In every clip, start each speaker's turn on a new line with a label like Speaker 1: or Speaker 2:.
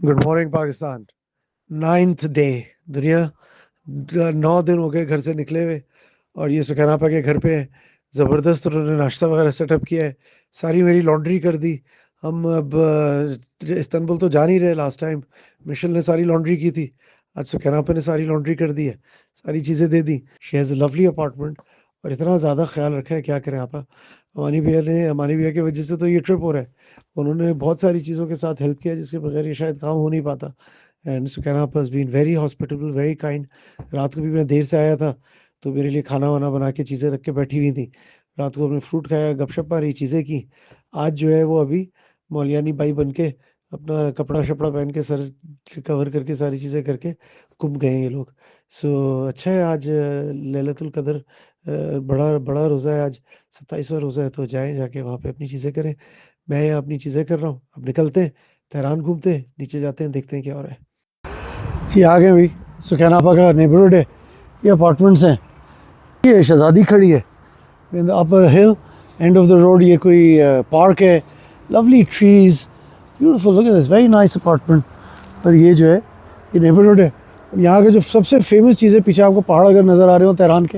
Speaker 1: Good morning Pakistan. 9th day. दुनिया 9 दिन हो गए घर से निकले हुए, और ये सुकैना पा के घर पे है। ज़बरदस्त उन्होंने नाश्ता वगैरह सेटअप किया है। सारी मेरी लॉन्ड्री कर दी। हम अब इस्तांबुल तो जा नहीं रहे। लास्ट टाइम मिशेल ने सारी लॉन्ड्री की थी, आज सुकैना पा ने सारी लॉन्ड्री कर दी है, सारी चीज़ें दे दी। She has a lovely apartment, और इतना ज़्यादा ख्याल रखा है, क्या करें आपा। अमानी भैया की वजह से तो ये ट्रिप हो रहा है। उन्होंने बहुत सारी चीज़ों के साथ हेल्प किया जिसके बगैर ये शायद काम हो नहीं पाता। And Sukaina has been very hospitable, very kind। रात को भी मैं देर से आया था, तो मेरे लिए खाना वाना बना के चीज़ें रख के बैठी हुई थी। रात को हमने फ्रूट खाया, गपशप मारी, चीज़ें की। आज जो है वो अभी मौलियानी बाई बन के अपना कपड़ा शपड़ा पहन के सर कवर करके सारी चीज़ें करके घूम गए ये लोग। सो अच्छा है। आज लैलतुल कदर, बड़ा बड़ा रोज़ा है आज, 27वां रोज़ा है। तो जाएँ, जाके वहाँ पे अपनी चीज़ें करें। मैं यहाँ अपनी चीज़ें कर रहा हूँ। अब निकलते हैं, तेहरान घूमते हैं, नीचे जाते हैं, देखते हैं क्या हो रहा है। ये आ गए भाई, सुकैना पा का नेबरहुड है। ये अपार्टमेंट्स हैं। ये शहजादी खड़ी है in the upper hill end of the road. ये कोई पार्क है, lovely trees, beautiful, look at this, very nice apartment. और ये जो है ये नेबरहुड है। यहाँ के जो सबसे फेमस चीज़ है, पीछे आपको पहाड़ अगर नज़र आ रहे हो तेहरान के,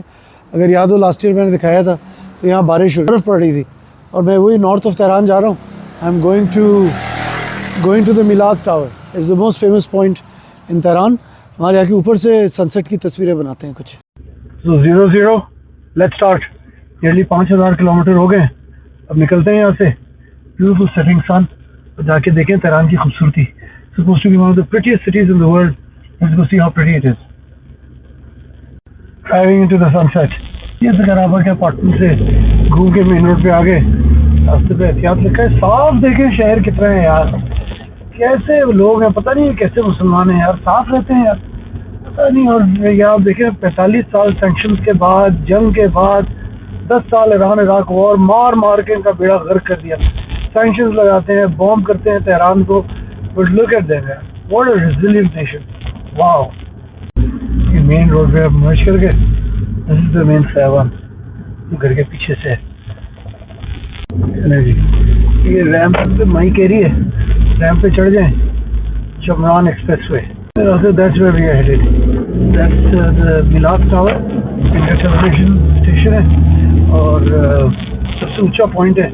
Speaker 1: अगर याद हो लास्ट ईयर मैंने दिखाया था, तो यहाँ बारिश बर्फ़ पड़ रही थी। और मैं वही नॉर्थ ऑफ तेहरान जा रहा हूँ। I am going to the Milad tower, is the most famous point in Tehran. वहाँ जाके ऊपर से सनसेट की तस्वीरें बनाते हैं कुछ।
Speaker 2: तो 00 लेट्स स्टार्ट। नियरली 5000 किलोमीटर हो गए। अब निकलते हैं यहाँ से। ब्यूटीफुल सेटिंग सन, जाके देखें तेहरान की खूबसूरती। Supposed to be one of the prettiest cities in the world. Let's go see how pretty it is. Driving into the sunset. ये सुकैना के अपार्टमेंट से घूम के मेन रोड पे आ गए। रास्ते पे एहतियात लिखा है, साफ देखें शहर कितना है यार। कैसे लोग हैं पता नहीं, कैसे मुसलमान हैं यार, साफ रहते हैं यार, पता नहीं। और ये आप देखें, 45 साल सैंक्शंस के बाद, जंग के बाद, 10 साल ईरान इराक वॉर मार मार के इनका बेड़ा गर्क कर दिया। सैंक्शंस लगाते हैं, बॉम्ब करते हैं तेहरान को, बट लुक एट देम यार, what a resilient nation. Wow. ये मेन रोड पे अब मर्ज करके, दिस इज द मेन खैवान, घर के पीछे से ये रैंप पे माइक एरिया है, रैंप पे चढ़ जाएं, Shemiran expressway. That's where we are headed. That's the Milad Tower, interconnection station है, और सबसे ऊंचा पॉइंट है।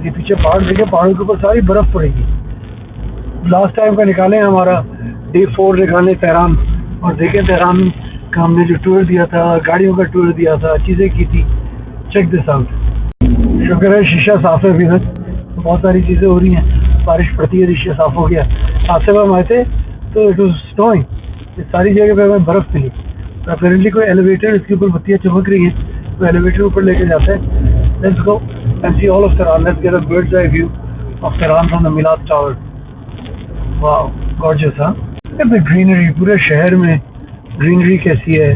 Speaker 2: ये पीछे पहाड़ देखे, पहाड़ों के ऊपर सारी बर्फ पड़ेगी। लास्ट टाइम का निकाले हमारा डे 4 निकाले तेहरान, और देखें तेहरान का हमने जो टूर दिया था, गाड़ियों का टूर दिया था, चीज़ें की थी। Check this out. शुक्र है शीशा साफ है अभी तक। बहुत सारी चीज़ें हो रही हैं, बारिश पड़ती है, शीशा साफ हो गया। हादसे में हम आए थे तो इट वाज स्नोइंग, सारी जगह पे हमें बर्फ मिली। अपेरेंटली कोई एलिवेटर, इसके ऊपर बत्तियाँ चमक रही हैं, तो एलिवेटर ऊपर लेके जाते हैं। Let's go and see all of Tehran. Let's get a bird's eye view of Tehran from the Milad tower. Wow, gorgeous. हाँ, ग्रीनरी, पूरे शहर में ग्रीनरी कैसी है।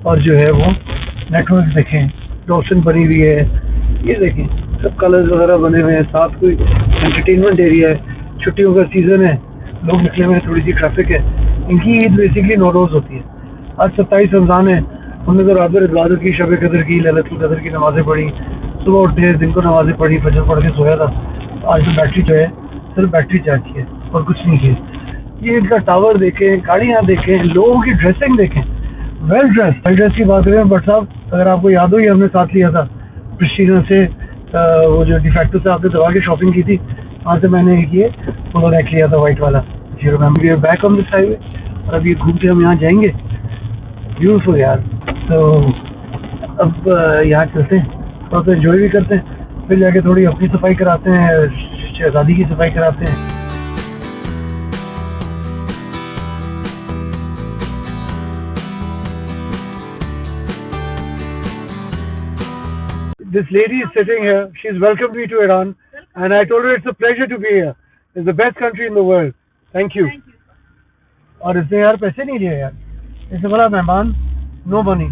Speaker 2: और जो है वो नेटवर्क देखें, डॉल्फिन बनी हुई है, ये देखें, सब कलर्स वगैरह बने हुए हैं। साथ कोई एंटरटेनमेंट एरिया है, छुट्टियों का सीजन है, लोग निकले हुए हैं, थोड़ी सी ट्रैफिक है। इनकी ईद बेसिकली 9 रोज़ होती है। आज 27 रमज़ान है। हमने तो रात भर इबादत की, शब कदर की, लैलतुल कदर की नमाज़ें पढ़ी, सुबह उठे, दिन को नमाज़ें पढ़ी, फजर पढ़ के सोया था। आज तो बैटरी जो है सिर्फ बैटरी चाहिए और कुछ नहीं है। ये इनका टावर देखें, गाड़ियाँ देखें, लोगों की ड्रेसिंग देखें, वेल ड्रेस की बात करें। बट साहब, अगर आपको याद हो, ये हमने साथ लिया था प्रिस्टीना से, वो जो डिफेक्टो से आपने दवा की शॉपिंग की थी, वहाँ से मैंने ये पोलो रैक लिया था वाइट वाला। You remember, we are back on this highway, और अब ये घूम के हम यहाँ जाएंगे। ब्यूटीफुल यार। तो अब यहाँ चलते हैं, थोड़ा सा एंजॉय भी करते हैं, फिर जाके थोड़ी अपनी सफाई कराते हैं, शहजादी की सफाई कराते हैं। This lady is sitting here. She's welcomed me to Iran, and I told her it's a pleasure to be here. It's the best country in the world. Thank you. और इसने यार पैसे नहीं लिए यार, इससे बड़ा मेहमान, नो मनी।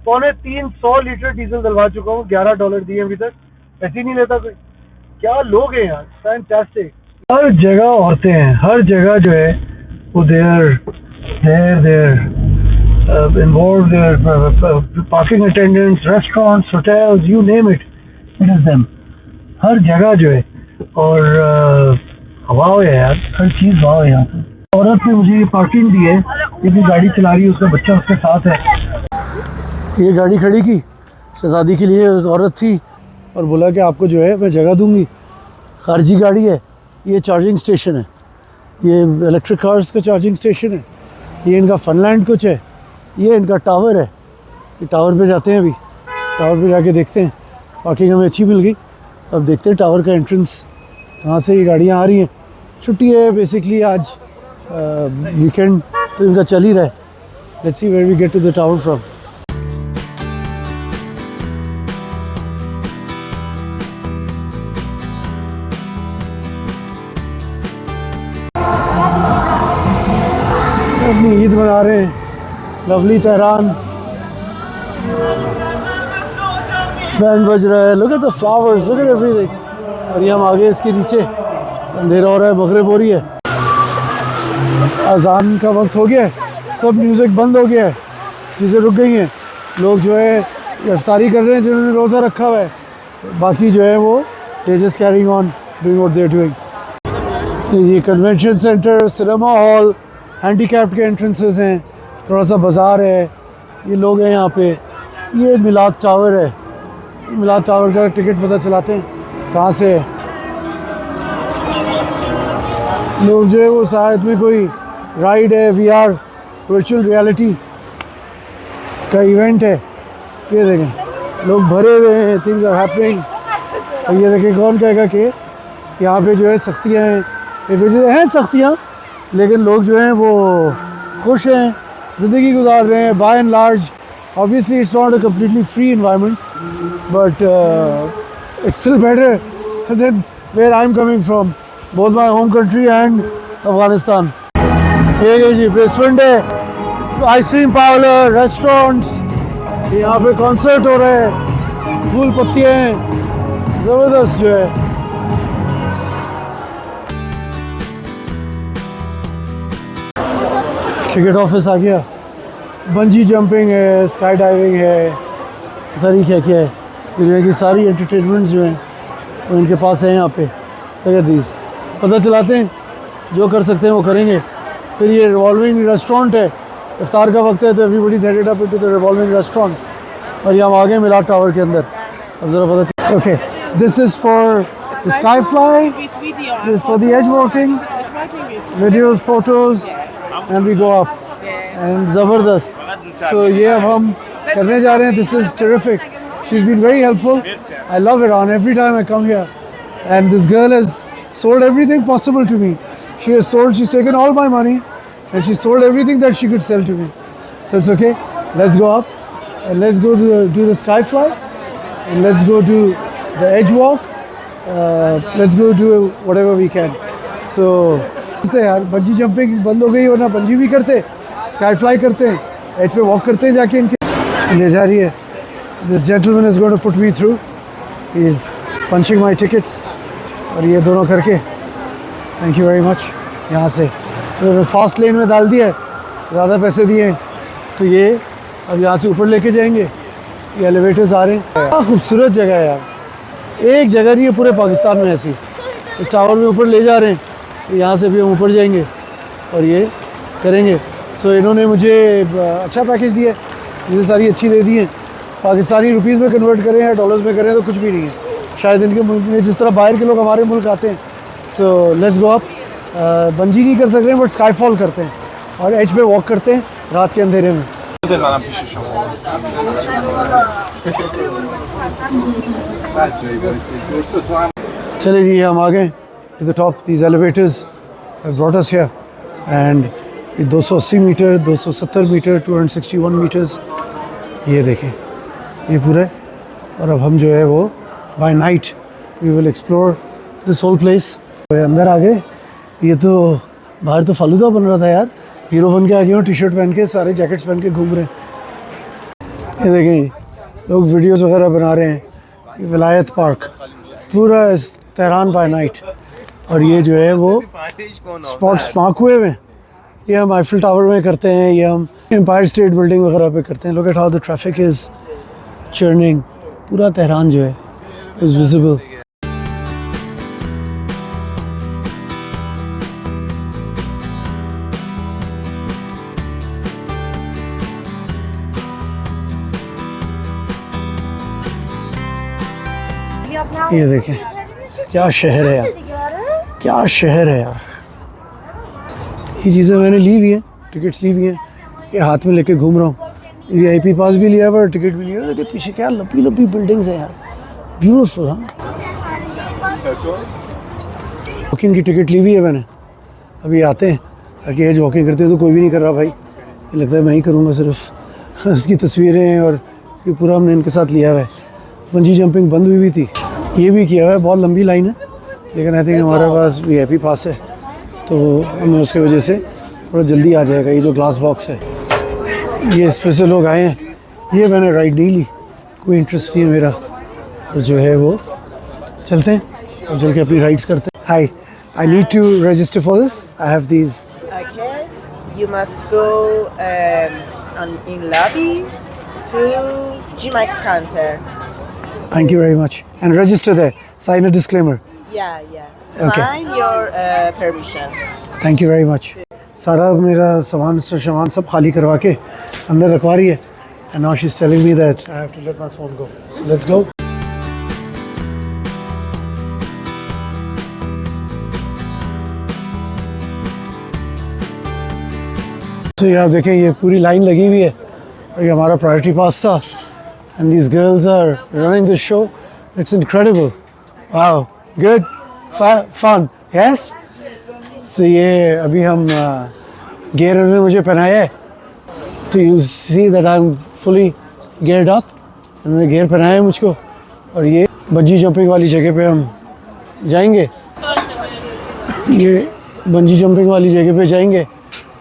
Speaker 2: 350 लीटर डीजल डलवा चुका हूँ, $11 दिए अभी तक, पैसे नहीं लेता कोई। क्या लोग हैं यार, फैंटास्टिक। हर जगह औरतें हैं, हर जगह जो है वो there involved, parking attendants, restaurants, hotels, you name it, it is them. हर जगह जो है, और वाव है यार, हर चीज़ वाव है यहाँ पे। औरत ने मुझे ये पार्किंग दी है, क्योंकि गाड़ी चला रही है, उसका बच्चा उसके साथ है।
Speaker 1: ये गाड़ी खड़ी की शहजादी के लिए, एक औरत थी और बोला कि आपको जो है मैं जगह दूंगी। खारजी गाड़ी है, ये चार्जिंग स्टेशन है, ये इलेक्ट्रिक कार्स का चार्जिंग स्टेशन है। ये इनका फनलैंड कुछ है, ये इनका टावर है। ये टावर पे जाते हैं, अभी टावर पे जाके देखते हैं। पार्किंग हमें अच्छी मिल गई। अब देखते हैं टावर का एंट्रेंस कहाँ से ये गाड़ियाँ आ रही हैं। छुट्टी है बेसिकली आज, वीकेंड तो इनका चल ही रहा है। Let's see where we get to the tower from. अपनी ईद मना रहे हैं, लवली तेहरान, बैंड बज रहा है। Look at the flowers, look at everything. और ये हम आगे इसके नीचे, अंधेरा हो रहा है, मगरिब हो रही है, अजान का वक्त हो गया है, सब म्यूज़िक बंद हो गया है, चीज़ें रुक गई हैं। लोग जो है इफ्तारी कर रहे हैं जिन्होंने रोज़ा रखा हुआ है, बाकी जो है वो they just carrying on doing what they are doing. ये convention centre, cinema hall, handicapped के एंट्रेंसेस हैं, थोड़ा सा बाज़ार है, ये लोग हैं यहाँ पे। ये मिलाद टावर है, मिलाद टावर का टिकट पता चलाते हैं कहाँ से है। लोग जो है वो शायद में कोई राइड है, VR वर्चुअल रियलिटी का इवेंट है। ये देखें लोग भरे हुए हैं, थिंग्स आर हैपनिंग। और ये देखें कौन कहेगा कि यहाँ पे जो है सख्तियाँ हैं, एक वजह हैं सख्तियाँ, लेकिन लोग जो हैं वो खुश हैं, ज़िंदगी गुजार रहे हैं by and large. Obviously it's not a completely free environment, but it's still better than where I am coming from, both my home country and Afghanistan. ठीक है जी, बेसमेंट है, आइसक्रीम पार्लर, रेस्टोरेंट्स, यहाँ पे कॉन्सर्ट हो रहे हैं, फूल पत्तियाँ हैं, ज़बरदस्त जो है। टिकट ऑफिस आ गया, बंजी जंपिंग है, स्काई डाइविंग है, सारी क्या क्या है, दुनिया की सारी एंटरटेनमेंट्स जो हैं वो इनके पास है यहाँ पे। दीज पता चलाते हैं, जो कर सकते हैं वो करेंगे। फिर ये रिवॉल्विंग रेस्टोरेंट है, इफ्तार का वक्त है तो everybody headed up into the revolving restaurant. और ये हम आ गए मिलाद टावर के अंदर। अब ज़रा पता, okay this is for the sky fly, this is for the edge walking, videos, photos, and we go up and ज़बरदस्त। सो ये अब हम करने जा रहे हैं। This is terrific, she is been very helpful, I love Iran every time I come here, and this girl has sold everything possible to me. She's taken all my money and she sold everything that she could sell to me. So it's okay. Let's go up and let's go do the sky fly and let's go do the edge walk. Let's go do whatever we can. So यार bungee jumping बंद हो गई, वरना bungee भी करते, sky fly करते हैं, as पे वॉक करते हैं जाके। इनके ले जा रही है। This gentleman is going to put me through, he is punching my tickets, और ये दोनों करके थैंक यू वेरी मच। यहाँ से तो फास्ट लेन में डाल दिया है, ज़्यादा पैसे दिए हैं, तो ये अब यहाँ से ऊपर लेके जाएंगे। ये एलिवेटर्स आ रहे हैं। हाँ, खूबसूरत जगह है यार, एक जगह नहीं है पूरे पाकिस्तान में ऐसी। इस टावर में ऊपर ले जा रहे हैं, तो यहाँ से भी हम ऊपर जाएंगे और ये करेंगे। सो इन्होंने मुझे अच्छा पैकेज दिया है, चीज़ें सारी अच्छी दे दी हैं। पाकिस्तानी रुपीज़ में कन्वर्ट करें या डॉलर्स में करें तो कुछ भी नहीं है शायद इनके मुल्क में, जिस तरह बाहर के लोग हमारे मुल्क आते हैं। So let's go up. Bungee नहीं कर सकते हैं बट स्काई फॉल करते हैं और एज पे वॉक करते हैं रात के अंधेरे में। चलिए जी, हम आ गए to the top. These elevators have brought us here and 280 metre, 270 metre, 261 metres, ये देखें ये पूरा है। और अब हम जो है वो by night we will explore this whole place. अंदर आ गए। ये तो बाहर तो फालूदा बन रहा था यार, हीरो बन के आ गए हो, टी शर्ट पहन के, सारे जैकेट्स पहन के घूम रहे हैं। ये देखें लोग वीडियोस वगैरह बना रहे हैं। ये विलायत पार्क पूरा इस तेहरान बाय नाइट। और ये जो है वो स्पॉट्स मार्क हुए हुए हैं। ये हम आईफिल टावर में करते हैं, ये हम एम्पायर स्टेट बिल्डिंग वगैरह पे करते हैं। Look at how the traffic is churning. पूरा तेहरान जो है इज़ विजिबल। ये देखें क्या शहर है यार, क्या शहर है यार। ये चीज़ें मैंने ली भी हैं, टिकट्स ली भी हैं, ये हाथ में लेके घूम रहा हूँ। VIP पास भी लिया हुआ और टिकट भी लिया हुआ। देखिए पीछे क्या लंबी लंबी बिल्डिंग्स हैं यार, ब्यूटीफुल। हाँ, वॉकिंग की टिकट ली हुई है मैंने। अभी आते हैं ताकि एज वॉकिंग करते हैं तो कोई भी नहीं कर रहा भाई, ये लगता है मैं ही करूँगा सिर्फ। उसकी तस्वीरें हैं और ये पूरा हमने इनके साथ लिया हुआ है। बंजी जंपिंग बंद हुई भी थी, ये भी किया हुआ है। बहुत लंबी लाइन है लेकिन आई थिंक हमारे पास VIP पास है तो हमें उसकी वजह से थोड़ा जल्दी आ जाएगा। ये जो ग्लास बॉक्स है ये इस पे से लोग आए हैं। ये मैंने राइड नहीं ली, कोई इंटरेस्ट नहीं है मेरा, तो जो है वो चलते हैं और चल के अपनी राइड्स करते हैं। Hi, I need to register for this, I have these.
Speaker 3: Okay, you must go in lobby to GMAX counter.
Speaker 1: Thank you very much. And register there, sign a disclaimer.
Speaker 3: Yeah.
Speaker 1: Okay.
Speaker 3: Sign your permission.
Speaker 1: Thank you very much. सारा मेरा सामान सब खाली करवा के अंदर रखवा रही है। And now she's telling me that I have to let my phone go. So let's go. तो यहाँ देखें ये पूरी लाइन लगी हुई है और ये हमारा प्रायोरिटी पास था। And these girls are running the show. It's incredible. Wow, good, fun. Yes. So ये अभी हम gear उन्होंने मुझे पहनाया है। तो you see that I'm fully geared up. उन्होंने gear पहनाया है मुझको और ये बंजी जंपिंग वाली जगह पे हम जाएंगे। ये बंजी जंपिंग वाली जगह पे जाएंगे।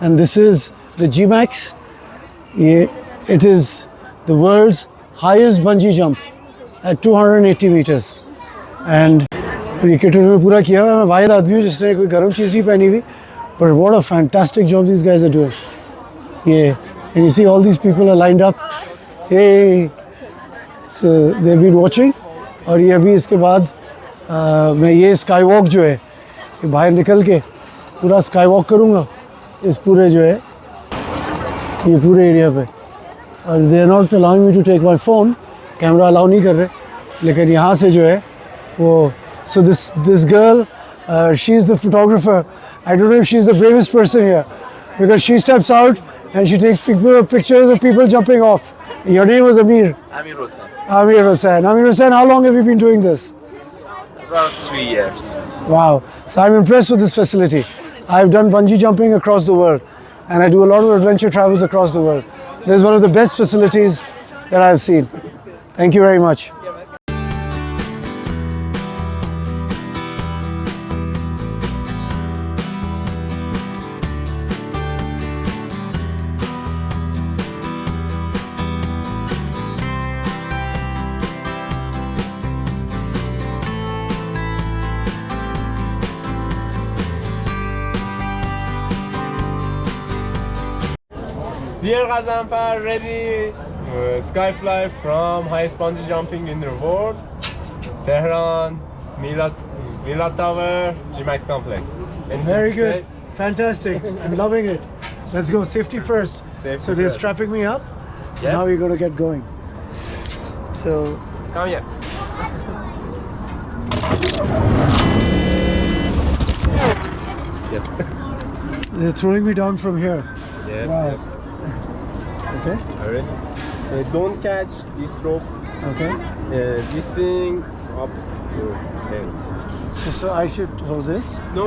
Speaker 1: And this is the GMAX. It is the world's highest bungee jump at 280 meters. And ये किट उन्होंने पूरा किया हुआ है। मैं वाहिद आदमी हूँ जिसने कोई गर्म चीज़ नहीं पहनी हुई, but what a fantastic job these guys are doing. And you see all these people are lined up. Hey, so they've been watching. और ये अभी इसके बाद मैं ये स्काई वॉक जो है ये बाहर निकल के पूरा स्काई वॉक करूँगा इस पूरे जो है ये पूरे एरिया पे। और they are not allowing me to take my phone, camera allow नहीं कर रहे, लेकिन यहाँ से जो है वो so this girl she is the photographer. I don't know if she is the bravest person here because she steps out and she takes pictures of people jumping off. Your name was Amir?
Speaker 4: Amir Hossain.
Speaker 1: Amir Hossain. Amir Hossain, how long have you been doing this?
Speaker 4: About 3 years.
Speaker 1: Wow. So I'm impressed with this facility. I've done bungee jumping across the world and I do a lot of adventure travels across the world. This is one of the best facilities that I've seen. Thank you very much.
Speaker 5: Dear Gazanfar, ready skyfly from highest bungee jumping in the world, Tehran, Milad Tower, GMAX complex. And
Speaker 1: Very good. Fantastic. I'm loving it. Let's go. Safety first.
Speaker 5: Safety
Speaker 1: So they're
Speaker 5: first.
Speaker 1: strapping me up.
Speaker 5: Yeah.
Speaker 1: Now we're going to get going. So
Speaker 5: Come here.
Speaker 1: they're throwing me down from here.
Speaker 5: Yeah.
Speaker 1: Wow. Okay.
Speaker 5: Alright. Don't catch this rope.
Speaker 1: Okay.
Speaker 5: This thing up your head.
Speaker 1: So I should hold this.
Speaker 5: No.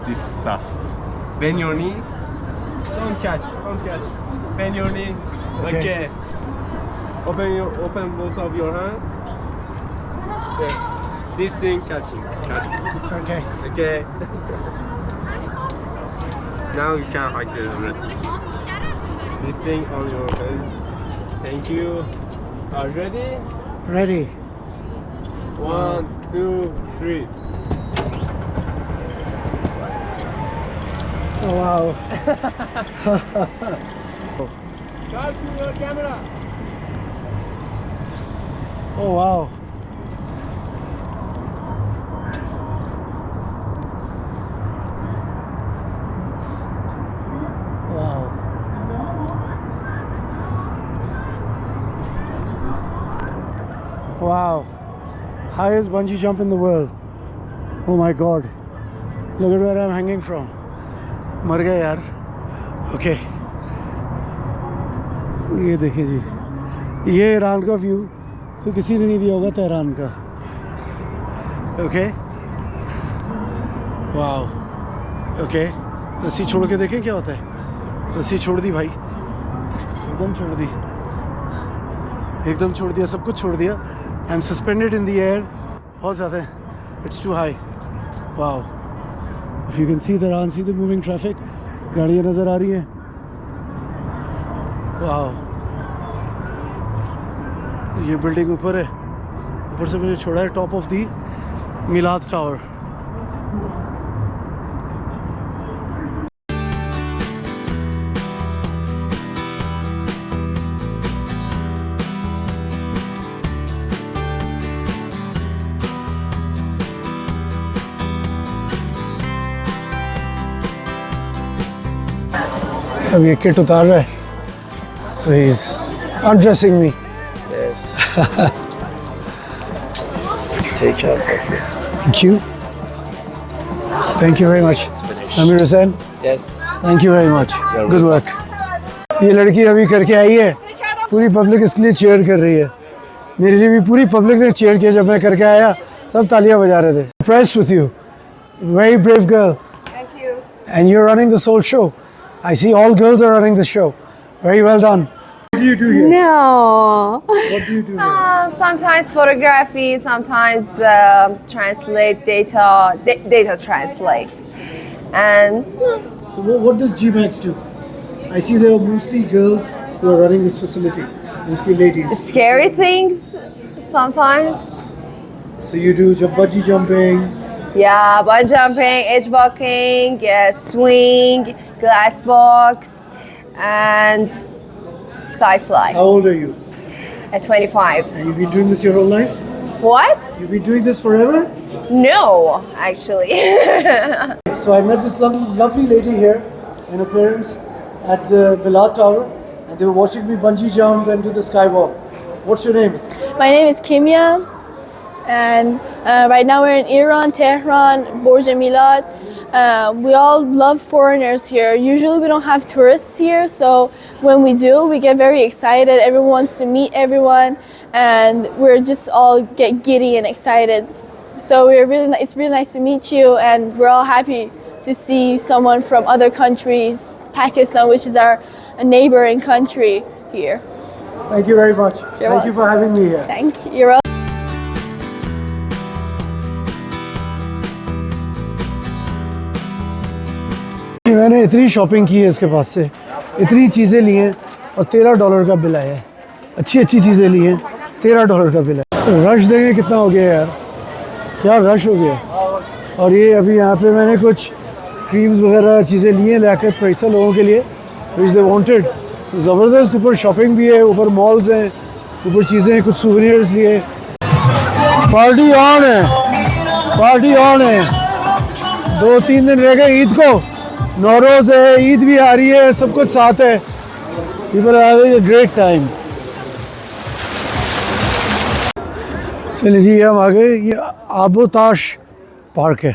Speaker 5: This stuff. Bend your knee. Don't catch. Bend your knee. Okay. Open both of your hands. Okay. This thing catching.
Speaker 1: Okay.
Speaker 5: Okay. Now you can hike the red. This thing on your head. Thank you. Are you ready?
Speaker 1: Ready.
Speaker 5: 1, 2, 3.
Speaker 1: Oh wow.
Speaker 5: Start to your camera.
Speaker 1: Oh wow. Wow. Highest bungee jump in the world. Oh my god. Look at where I'm hanging from. मर गए यार. Okay. ये देखिए जी. ये Iran का view तो किसी ने नहीं दिया होगा तेहरान का. Okay. Wow. Okay. रस्सी छोड़ के देखें क्या होता है. रस्सी छोड़ दी भाई. एकदम छोड़ दी. एकदम छोड़ दिया. सब कुछ छोड़ दिया. I am suspended in the air. बहुत ज़्यादा है. It's too high. Wow. If you can see Tehran, see the moving traffic. गाड़ियाँ नज़र आ रही हैं. वाओ. ये बिल्डिंग ऊपर है. ऊपर से मुझे छोड़ा है top of the Milad tower. अब ये किट उतार रहा है. So he's undressing me.
Speaker 4: Yes. Take care of it.
Speaker 1: Thank you. Thank you very much.
Speaker 4: It's finished.
Speaker 1: Amir Hussain,
Speaker 4: Yes.
Speaker 1: thank you very much.
Speaker 4: You're
Speaker 1: Good work. ये लड़की अभी करके आई है. पूरी पब्लिक इसके लिए चीयर कर रही है. मेरे लिए भी पूरी पब्लिक ने चीयर किया जब मैं करके आया. सब तालियां बजा रहे थे. Impressed with you. Very brave girl.
Speaker 3: Thank you.
Speaker 1: And you're running the Soul Show. I see all girls are running the show. Very well done. What do you do here?
Speaker 6: No.
Speaker 1: What do you do here?
Speaker 6: Sometimes photography, sometimes translate data translate, and
Speaker 1: So what does GMAX do? I see there are mostly girls who are running this facility, mostly ladies.
Speaker 6: scary things sometimes.
Speaker 1: So you do bungee jumping.
Speaker 6: Yeah, bungee jumping, edge walking, swing, glass box, and skyfly.
Speaker 1: How old are you?
Speaker 6: At 25.
Speaker 1: And you've been doing this your whole life?
Speaker 6: What?
Speaker 1: You've been doing this forever?
Speaker 6: No, actually.
Speaker 1: So I met this lovely lady here and her parents at the Milad Tower, and they were watching me bungee jump and do the skywalk. What's your name?
Speaker 7: My name is Kimia, and right now we're in Iran, Tehran, Burj Al Milad. We all love foreigners here. Usually we don't have tourists here, so when we do, we get very excited. Everyone wants to meet everyone, and we're just all get giddy and excited. So it's really nice to meet you, and we're all happy to see someone from other countries, Pakistan, which is our neighboring country here.
Speaker 1: Thank you very much.
Speaker 7: You're
Speaker 1: Thank you for having me here.
Speaker 7: Thank you. You're
Speaker 1: मैंने इतनी shopping की है इसके पास से, इतनी चीज़ें ली हैं और $13 का बिल आया है. अच्छी अच्छी चीज़ें ली हैं, $13 का बिल है. रश देंगे कितना हो गया यार, क्या रश हो गया. और ये अभी यहाँ पे मैंने कुछ क्रीम्स वगैरह चीज़ें ली हैं लाकर पैसा लोगों के लिए विच दे वांटेड. ज़बरदस्त ऊपर शॉपिंग भी है, ऊपर मॉल्स हैं, ऊपर चीज़ें हैं, कुछ सूवेनियर्स लिए. पार्टी ऑन है, पार्टी ऑन है. 2-3 दिन रह गए ईद को. नौरोज़ है, ईद भी आ रही है, सब कुछ साथ है. People are having a great time. चलिए जी, हम आ गए. ये आबोताश पार्क है.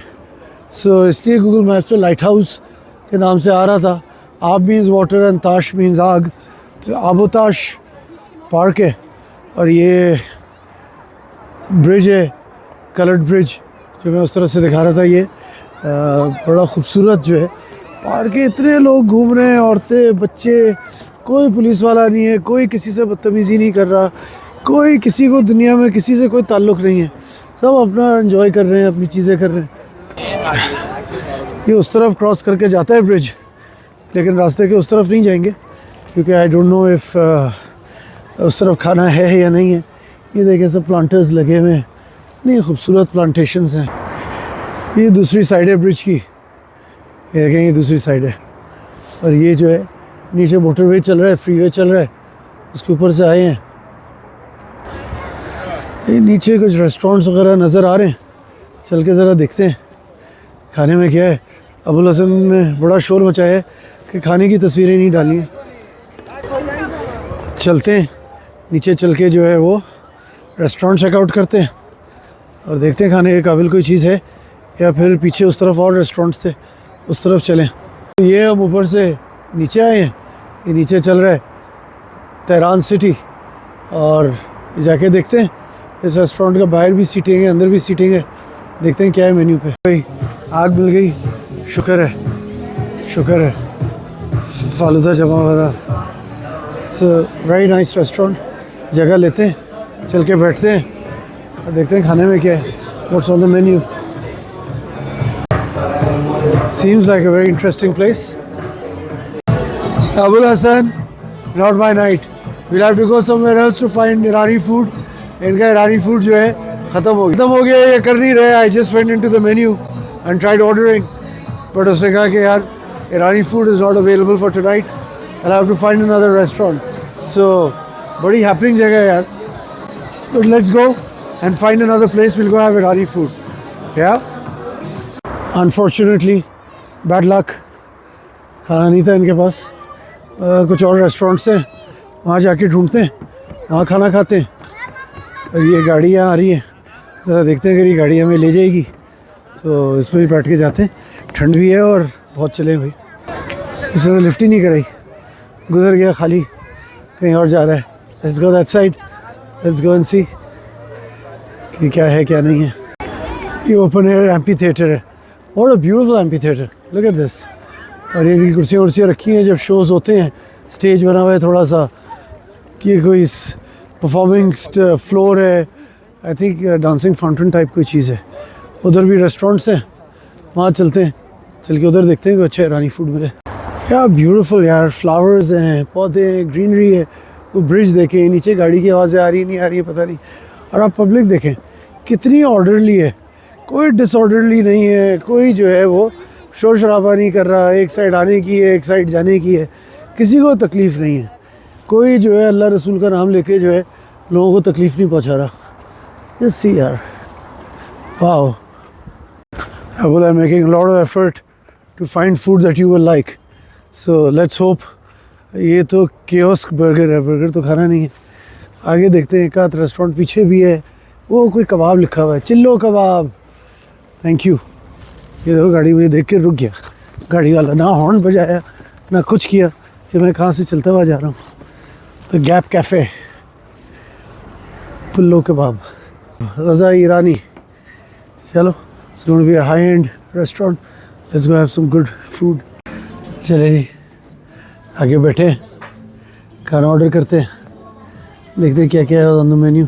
Speaker 1: सो इसलिए गूगल मैप्स पे लाइट हाउस के नाम से आ रहा था. आब मीन्स वाटर एंड ताश मीन्स आग. तो आबोताश पार्क है और ये ब्रिज है, कलर्ड ब्रिज, जो मैं उस तरफ से दिखा रहा था. ये बड़ा खूबसूरत जो है पार्क है. इतने लोग घूम रहे हैं, औरतें, बच्चे. कोई पुलिस वाला नहीं है, कोई किसी से बदतमीज़ी नहीं कर रहा, कोई किसी को दुनिया में किसी से कोई ताल्लुक़ नहीं है. सब अपना एंजॉय कर रहे हैं, अपनी चीज़ें कर रहे हैं. ये उस तरफ क्रॉस करके जाता है ब्रिज, लेकिन रास्ते के उस तरफ नहीं जाएंगे क्योंकि आई डोंट नो इफ़ उस तरफ खाना है या नहीं है. ये देखें सब प्लांटर्स लगे हुए हैं, इतनी खूबसूरत प्लांटेशंस हैं. ये दूसरी साइड है ब्रिज की, ये देखें ये दूसरी साइड है. और ये जो है नीचे मोटरवे चल रहा है, फ्रीवे चल रहा है, उसके ऊपर से आए हैं. ये नीचे कुछ रेस्टोरेंट्स वगैरह नज़र आ रहे हैं, चल के ज़रा देखते हैं खाने में क्या है. अबुल हसन ने बड़ा शोर मचाया है कि खाने की तस्वीरें नहीं डाली हैं. चलते हैं नीचे, चल के जो है वो रेस्टोरेंट चेकआउट करते हैं और देखते हैं खाने के काबिल कोई चीज़ है या फिर पीछे उस तरफ और रेस्टोरेंट्स थे, उस तरफ चलें। ये हम ऊपर से नीचे आए हैं, ये नीचे चल रहा है तेहरान सिटी, और जाके देखते हैं इस रेस्टोरेंट का बाहर भी सीटिंग है, अंदर भी सीटिंग है, देखते हैं क्या है मेन्यू पे। भाई आग मिल गई, शुक्र है, शुक्र है। फालूदा जमा वादा, इट्स वेरी नाइस रेस्टोरेंट। जगह लेते हैं, चल के बैठते हैं और देखते हैं खाने में क्या है, what's on the menu. Seems like a very interesting place. Abul Hassan, not by night. We'll have to go somewhere else to find Irani food. इनका ईरानी फूड जो है ख़त्म हो गया, ये कर नहीं रहे। I just went into the menu and tried ordering, but उसने कहा कि यार Irani food is not available for tonight. I'll have to find another restaurant. So बड़ी happening जगह है यार. But let's go and find another place. We'll go have Irani food. Yeah. Unfortunately, bad luck. खाना नहीं था इनके पास। कुछ और रेस्टोरेंट्स हैं, वहाँ जाके ढूंढते हैं, वहाँ खाना खाते हैं। और ये गाड़ी यहाँ आ रही है, ज़रा देखते हैं अगर ये गाड़ी हमें ले जाएगी तो इसमें भी बैठ के जाते हैं। ठंड भी है और बहुत चले भाई। इसने तो लिफ्ट ही नहीं कराई, गुजर गया खाली, कहीं और जा रहा है। Let's go that side, let's go and see कि क्या है क्या नहीं है। ये ओपन एयर एम्पी थिएटर है, और a beautiful amphi theatre, look at this. और ये भी कुर्सियाँ उर्सियाँ रखी हैं, जब शोज़ होते हैं स्टेज बना हुआ है थोड़ा सा, कि कोई परफॉर्मिंग फ्लोर है, I think dancing fountain type कोई चीज़ है। उधर भी रेस्टोरेंट्स हैं, वहाँ चलते हैं, चल के उधर देखते हैं कोई अच्छा ईरानी फूड मिले। क्या ब्यूटीफुल यार, फ्लावर्स हैं, पौधे हैं, ग्रीनरी है। वो ब्रिज देखें, नीचे गाड़ी की आवाज़ें आ रही नहीं आ रही है पता नहीं। और आप पब्लिक देखें कितनी ऑर्डरली है, कोई डिसऑर्डरली नहीं है, कोई जो है वो शोर शराबा नहीं कर रहा। एक साइड आने की है, एक साइड जाने की है, किसी को तकलीफ़ नहीं है। कोई जो है अल्लाह रसूल का नाम लेके जो है लोगों को तकलीफ़ नहीं पहुंचा रहा। जस्ट सी यार, wow. Abul, I'm making a lot of effort to find food that you will like. So let's hope. ये तो कियोस्क बर्गर है, बर्गर तो खाना नहीं है। आगे देखते हैं, एक आध रेस्टोरेंट पीछे भी है, वो कोई कबाब लिखा हुआ है, चिल्लो कबाब। Thank you. ये देखो गाड़ी मुझे देख के रुक गया गाड़ी वाला, ना हॉर्न बजाया ना कुछ किया कि मैं कहाँ से चलता हुआ जा रहा हूँ। तो गैप कैफ़े, पुल्लो कबाब, गज़ा ईरानी। चलो, it's going to be a high-end restaurant. Let's go have some good food. चले जी, आगे बैठे खाना ऑर्डर करते हैं, देखते हैं क्या क्या है ऑन द मेन्यू,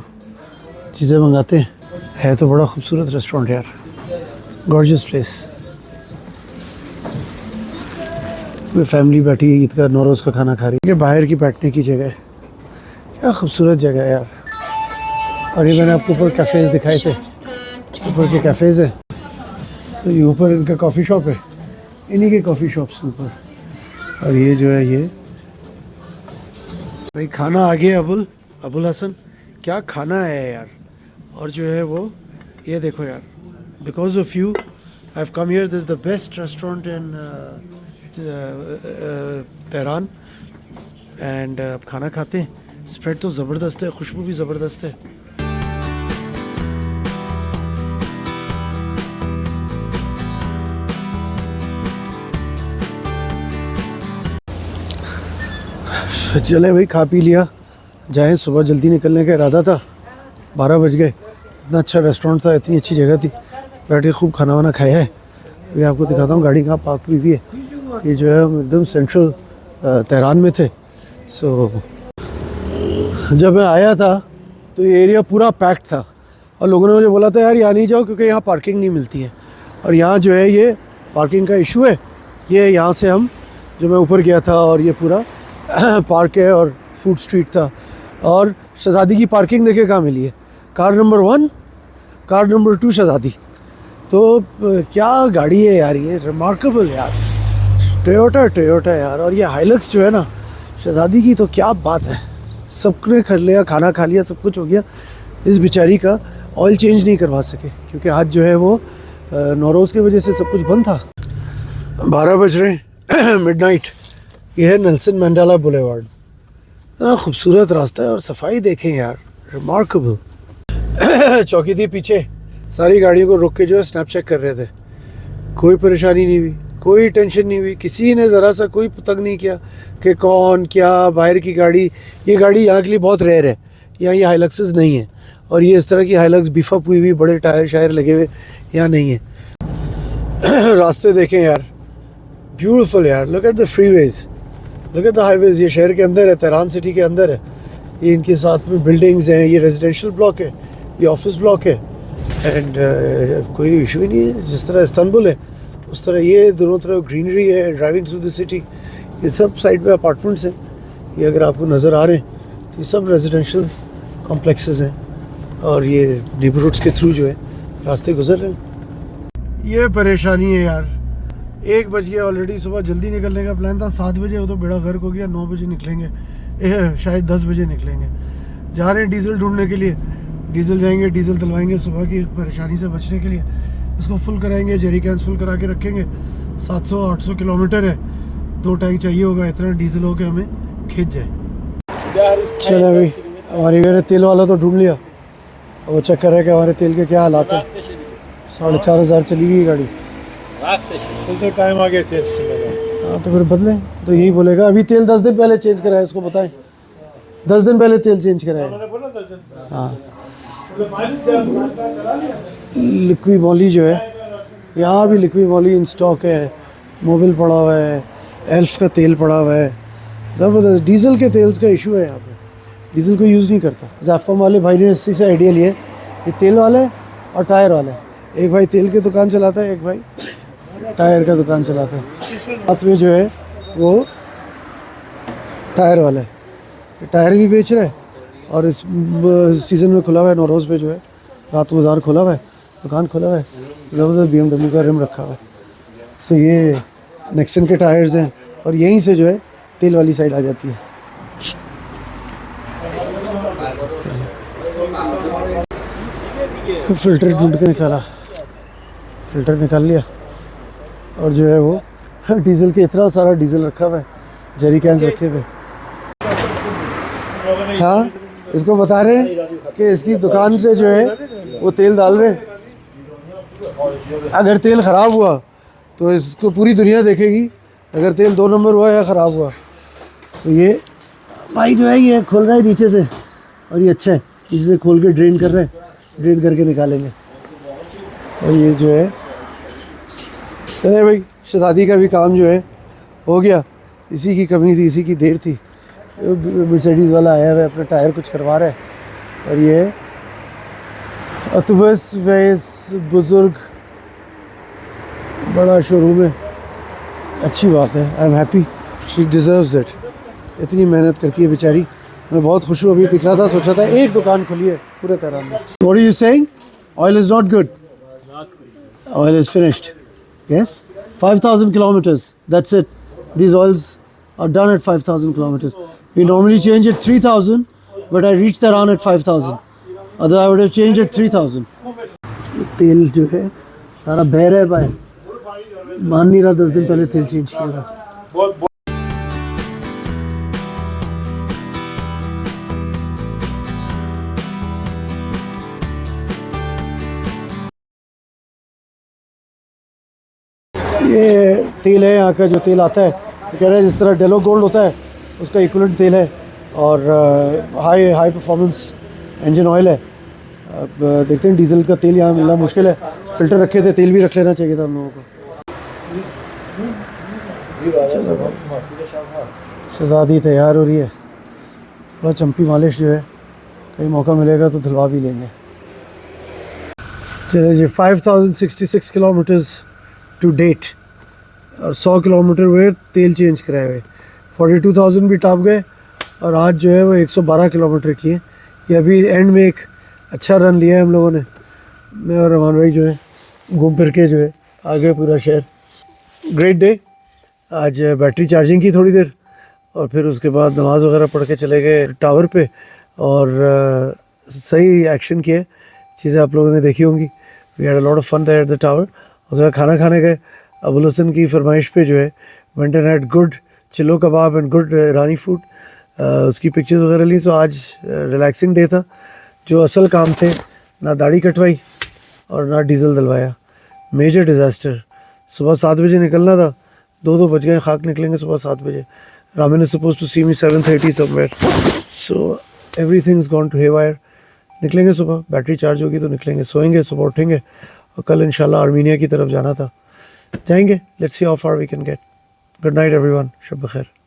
Speaker 1: चीज़ें मंगाते हैं। है तो बड़ा खूबसूरत रेस्टोरेंट यार, गॉर्जियस प्लेस। फैमिली बैठी है, ईद का नौरोज़ का खाना खा रही है। बाहर की बैठने की जगह है, क्या खूबसूरत जगह है यार। और ये मैंने आपको ऊपर कैफ़ेज़ दिखाए थे, ऊपर के कैफ़ेज़ है। तो ये ऊपर इनका कॉफ़ी शॉप है, इन्हीं के कॉफ़ी शॉप्स ऊपर। और ये जो है ये भाई खाना आ गया। अबुल हसन, क्या खाना है यार। और जो है वो ये देखो यार, because of you I have come here, this is the best restaurant in Tehran. And अब खाना खाते हैं। स्प्रेड तो ज़बरदस्त है, खुशबू भी ज़बरदस्त है। चले भाई, खा पी लिया, जाएं। सुबह जल्दी निकलने का इरादा था, 12 बज गए। इतना अच्छा रेस्टोरेंट था, इतनी अच्छी जगह थी, बैठ के खूब खाना वाना खाया है। अभी आपको दिखाता हूँ, गाड़ी कहाँ पार्क हुई भी है। ये जो है हम एकदम सेंट्रल तेहरान में थे। सो जब मैं आया था तो ये एरिया पूरा पैक्ड था, और लोगों ने मुझे बोला था यार यहाँ नहीं जाओ क्योंकि यहाँ पार्किंग नहीं मिलती है। और यहाँ जो है ये पार्किंग का इशू है। ये यहाँ से हम, जो मैं ऊपर गया था, और ये पूरा पार्क है और फूड स्ट्रीट था। और शहज़ादी की पार्किंग देखे कहाँ मिली है, कार नंबर 1, कार नंबर 2 शहज़ादी। तो क्या गाड़ी है यार, ये रिमार्केबल यार, टोयोटा यार। और ये हाइलक्स जो है ना शहज़ादी की, तो क्या बात है। सबने खा लिया, खाना खा लिया, सब कुछ हो गया। इस बेचारी का ऑयल चेंज नहीं करवा सके क्योंकि आज जो है वो नौरोज़ की वजह से सब कुछ बंद था। 12 बज रहे मिडनाइट। ये है नेल्सन मंडेला बुलेवार्ड। इतना खूबसूरत रास्ता है, और सफाई देखें यार, रिमार्केबल। चौकी थी पीछे, सारी गाड़ियों को रोक के जो है स्नैप चेक कर रहे थे। कोई परेशानी नहीं हुई, कोई टेंशन नहीं हुई, किसी ने ज़रा सा कोई तंग नहीं किया कि कौन क्या बाहर की गाड़ी। ये गाड़ी यहाँ के लिए बहुत रेयर है, यहाँ ये हाइलक्सेस नहीं है, और ये इस तरह की हाइलक्स बीफअप हुई हुई बड़े टायर शायर लगे हुए यहाँ नहीं है। रास्ते देखें यार, ब्यूटीफुल यार, look at the freeways, look at the highways. ये शहर के अंदर है, तेहरान सिटी के अंदर है। ये इनके साथ में बिल्डिंग्स हैं, ये रेजिडेंशियल ब्लॉक है, ये ऑफिस ब्लॉक है, एंड कोई इशू ही नहीं है। जिस तरह इस्तांबुल है उस तरह ये दोनों तरफ ग्रीनरी है, ड्राइविंग थ्रू द सिटी। ये सब साइड पे अपार्टमेंट्स हैं, ये अगर आपको नज़र आ रहे हैं तो ये सब रेजिडेंशियल कॉम्प्लेक्सेस हैं, और ये नेबरहुड्स के थ्रू जो है रास्ते गुजर रहे हैं। ये परेशानी है यार, 1 बज गया ऑलरेडी। सुबह जल्दी निकलने का प्लान था, 7 बजे, वो तो बेड़ा गर्क हो गया। 9 बजे निकलेंगे, शायद 10 बजे निकलेंगे। जा रहे हैं डीजल ढूंढने के लिए, डीजल जाएंगे, डीजल डलवाएंगे सुबह की परेशानी से बचने के लिए। इसको फुल कराएंगे, जेरी कैंस फुल करा के रखेंगे। 700-800 किलोमीटर है, 2 टैंक चाहिए होगा, इतना डीजल हो के हमें खींच जाए। चलो भाई, हमारी मेरे तेल वाला तो ढूंढ लिया, वो चेक कर रहा है कि हमारे तेल के क्या हालात है। 4,500 चली गई गाड़ी,
Speaker 5: तो टाइम आ गया चेंज करने का।
Speaker 1: हाँ तो फिर बदलें, तो यही बोलेगा। अभी तेल 10 दिन पहले चेंज कराया, इसको बताएं 10 दिन पहले तेल चेंज कराया। हाँ, लिक्वी मॉली जो है, यहाँ भी लिक्वी मॉली इन स्टॉक है, मोबिल पड़ा हुआ है, एल्फ का तेल पड़ा हुआ है, ज़बरदस्त। डीजल के तेल्स का इशू है यहाँ पे, डीजल को यूज़ नहीं करता। ज़ाफ़कॉम वाले भाई ने इसी से आइडिया लिया, ये तेल वाला है और टायर वाला है। एक भाई तेल की दुकान चलाता है, एक भाई टायर का दुकान चलाता है। साथ में जो है वो टायर वाला है, टायर भी बेच रहा है, और इस सीज़न में खुला हुआ है नौरोज़ पे जो है रात बाज़ार खुला हुआ है, दुकान खुला हुआ है। ज़बरदस्त BMW का रिम रखा हुआ है। सो ये नेक्सन के टायर्स हैं, और यहीं से जो है तेल वाली साइड आ जाती है। फ़िल्टर ढूंढ के निकाला, फ़िल्टर निकाल लिया, और जो है वो डीज़ल के इतना सारा डीज़ल रखा हुआ है, जेरी कैंस रखे हुए। हाँ, इसको बता रहे हैं कि इसकी दुकान से जो है वो तेल डाल रहे हैं। अगर तेल ख़राब हुआ तो इसको पूरी दुनिया देखेगी, अगर तेल 2 नंबर हुआ या ख़राब हुआ तो ये भाई जो है ये खोल रहा है नीचे से, और ये अच्छा है, इसे खोल के ड्रेन कर रहे हैं, ड्रेन करके निकालेंगे। और ये जो है चले भाई, शहज़ादी का भी काम जो है हो गया। इसी की कमी थी, इसी की देर थी। मर्सिडीज़ वाला आया हुआ है, अपना टायर कुछ करवा रहा है, और ये अतुबस वैस बुज़ुर्ग बड़ा शोरूम है। अच्छी बात है, I am happy, she deserves it. इतनी मेहनत करती है बेचारी, मैं बहुत खुश हूँ। अभी दिख रहा था, सोचा था एक दुकान खुली है पूरे तरह में। What are you saying? Oil is not good. Oil is finished. Yes? 5,000 kilometers. That's it. These oils are done at 5,000 kilometers. We normally change at 3,000, but I reached Tehran at 5,000. Otherwise, I would have changed at 3,000. तेल जो है सारा बह रहा है भाई, मान नहीं रहा 10 दिन पहले तेल चेंज किया था। ये तेल है यहाँ का, जो तेल आता है कह रहे हैं जिस तरह डेलो गोल्ड होता है उसका इक्विवेलेंट तेल है, और हाई परफॉर्मेंस इंजन ऑयल है। अब देखते हैं, डीजल का तेल यहाँ मिलना मुश्किल है। फ़िल्टर रखे थे, तेल भी रख लेना चाहिए था हम लोगों को। चलो शहज़ादी तैयार हो रही है, थोड़ा चंपी मालिश जो है, कहीं मौका मिलेगा तो धुलवा भी लेंगे। चलिए जी, 5,066 किलोमीटर्स टू डेट, और 100 किलोमीटर हुए तेल चेंज कराए हुए। 42,000 भी टॉप गए, और आज जो है वो 112 किलोमीटर किए। ये अभी एंड में एक अच्छा रन लिया है हम लोगों ने, मैं और रहमान भाई जो है घूम फिर के जो है आ गए पूरा शहर। Great day. आज बैटरी चार्जिंग की थोड़ी देर, और फिर उसके बाद नमाज़ वगैरह पढ़ के चले गए टावर पे, और सही एक्शन किए। चीज़ें आप लोगों ने देखी होंगी। We had a lot of fun there at the tower. उसके बाद खाना खाने गए। अबुल हसन की फरमाइश पे जो है went and had good chelo kebab and good Irani food. उसकी पिक्चर्स वगैरह ली। सो आज रिलैक्सिंग डे था। जो असल काम थे ना दाढ़ी कटवाई और ना डीजल डलवाया। Major disaster. सुबह 7 बजे निकलना था, 2 बज गए, खाक निकलेंगे सुबह 7 बजे। Ramin is suppose to see me 7:30 somewhere, so everything is gone to haywire. निकलेंगे सुबह, बैटरी चार्ज होगी तो निकलेंगे, सोएंगे, सुबह उठेंगे और कल इंशाल्लाह आर्मीनिया की तरफ जाना था, जाएंगे। Let's see how far we can get. Good night everyone, शब बखैर।